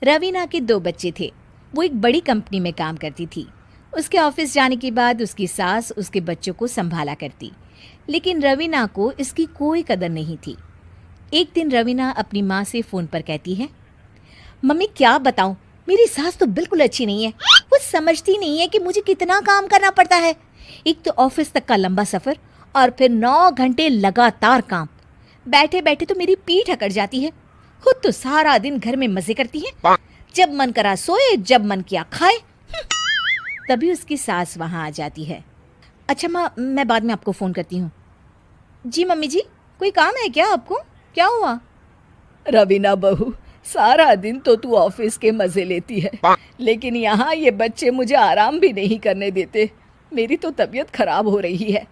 रवीना के 2 बच्चे थे। वो एक बड़ी कंपनी में काम करती थी। उसके ऑफिस जाने के बाद उसकी सास उसके बच्चों को संभाला करती, लेकिन रवीना को इसकी कोई कदर नहीं थी। एक दिन रवीना अपनी माँ से फ़ोन पर कहती है, मम्मी क्या बताऊं, मेरी सास तो बिल्कुल अच्छी नहीं है। वो समझती नहीं है कि मुझे कितना काम करना पड़ता है। एक तो ऑफिस तक का लंबा सफ़र और फिर 9 घंटे लगातार काम। बैठे बैठे तो मेरी पीठ अकड़ जाती है। खुद तो सारा दिन घर में मजे करती है, जब मन करा सोए, जब मन किया खाए। तभी उसकी सास वहाँ आ जाती है। अच्छा माँ, मैं बाद में आपको फ़ोन करती हूँ। जी मम्मी जी, कोई काम है क्या आपको? क्या हुआ? रवीना बहू, सारा दिन तो तू ऑफिस के मजे लेती है, लेकिन यहाँ ये बच्चे मुझे आराम भी नहीं करने देते। मेरी तो तबीयत खराब हो रही है।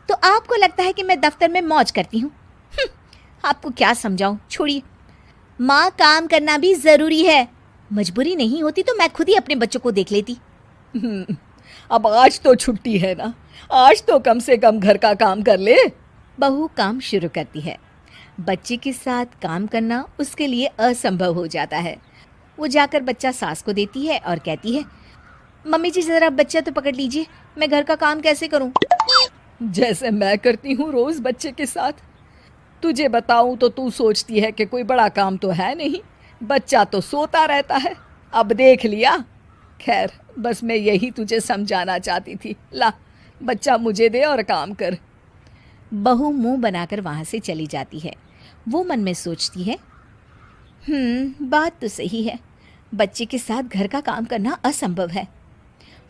तो आपको लगता है कि मैं दफ्तर में मौज करती हूँ? आपको क्या समझाऊं, छोड़िए। माँ, काम करना भी ज़रूरी है। मजबूरी नहीं होती तो मैं खुद ही अपने बच्चों को देख लेती। अब आज तो छुट्टी है ना, आज तो कम से कम घर का काम कर ले। बहू काम शुरू करती है। बच्चे के साथ काम करना उसके लिए असंभव हो जाता है। वो जाकर बच्चा सास को देती है और कहती है, मम्मी जी ज़रा बच्चा तो पकड़ लीजिए, मैं घर का काम कैसे करूं? जैसे मैं करती हूँ रोज बच्चे के साथ। तुझे बताऊं तो तू सोचती है कि कोई बड़ा काम तो है नहीं, बच्चा तो सोता रहता है। अब देख लिया। खैर, बस मैं यही तुझे समझाना चाहती थी। ला, बच्चा मुझे दे और काम कर। बहू मुंह बनाकर वहाँ से चली जाती है। वो मन में सोचती है, बात तो सही है, बच्चे के साथ घर का काम करना असंभव है।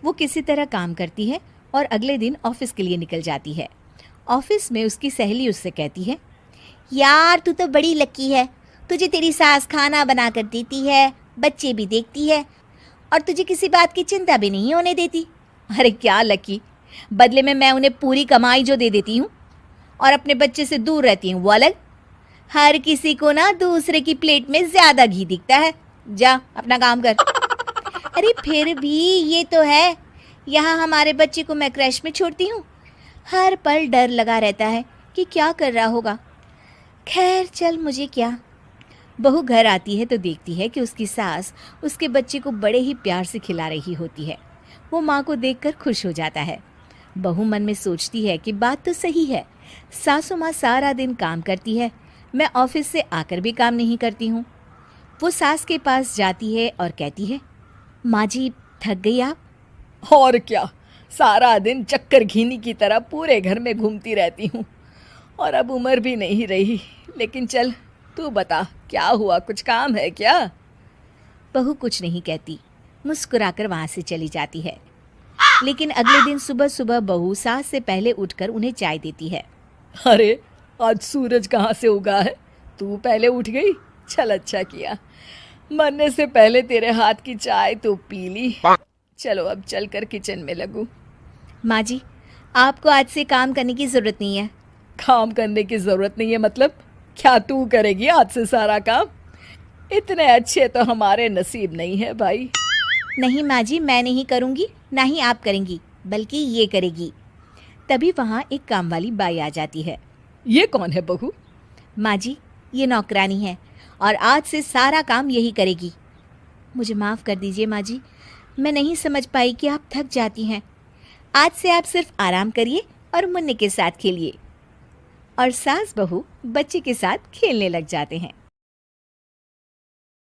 वो किसी तरह काम करती है और अगले दिन ऑफिस के लिए निकल जाती है। ऑफिस में उसकी सहेली उससे कहती है, यार तू तो बड़ी लकी है, तुझे तेरी सास खाना बना कर देती है, बच्चे भी देखती है और तुझे किसी बात की चिंता भी नहीं होने देती। अरे क्या लकी, बदले में मैं उन्हें पूरी कमाई जो दे देती हूँ और अपने बच्चे से दूर रहती हूँ, वो अलग। हर किसी को ना दूसरे की प्लेट में ज़्यादा घी दिखता है। जा अपना काम कर। अरे फिर भी ये तो है, यहाँ हमारे बच्चे को मैं क्रैश में छोड़ती हूँ, हर पल डर लगा रहता है कि क्या कर रहा होगा। खैर चल, मुझे क्या। बहू घर आती है तो देखती है कि उसकी सास उसके बच्चे को बड़े ही प्यार से खिला रही होती है। वो माँ को देखकर खुश हो जाता है। बहू मन में सोचती है कि बात तो सही है, सासू माँ सारा दिन काम करती है, मैं ऑफिस से आकर भी काम नहीं करती हूँ। वो सास के पास जाती है और कहती है, माँ जी थक गई आप? और क्या, सारा दिन चक्कर घीनी की तरह पूरे घर में घूमती रहती हूँ और अब उम्र भी नहीं रही। लेकिन चल तू बता, क्या हुआ, कुछ काम है क्या? बहू कुछ नहीं कहती, मुस्कुराकर वहाँ से चली जाती है। लेकिन अगले दिन सुबह सुबह बहू सास से पहले उठकर उन्हें चाय देती है। अरे आज सूरज कहाँ से उगा है, तू पहले उठ गई। चल अच्छा किया, मरने से पहले तेरे हाथ की चाय तो पी ली। चलो अब चलकर किचन में लगूं। माँ जी, आपको आज से काम करने की ज़रूरत नहीं है। काम करने की ज़रूरत नहीं है मतलब? क्या तू करेगी आज से सारा काम? इतने अच्छे तो हमारे नसीब नहीं है भाई। नहीं माँ जी, मैं नहीं करूँगी, ना ही आप करेंगी, बल्कि ये करेगी। तभी वहाँ एक काम वाली बाई आ जाती है। ये कौन है बहू? माँ जी, ये नौकरानी है और आज से सारा काम यही करेगी। मुझे माफ़ कर दीजिए माँ जी, मैं नहीं समझ पाई कि आप थक जाती हैं। आज से आप सिर्फ आराम करिए और मुन्ने के साथ खेलिए। और सास बहू बच्चे के साथ खेलने लग जाते हैं।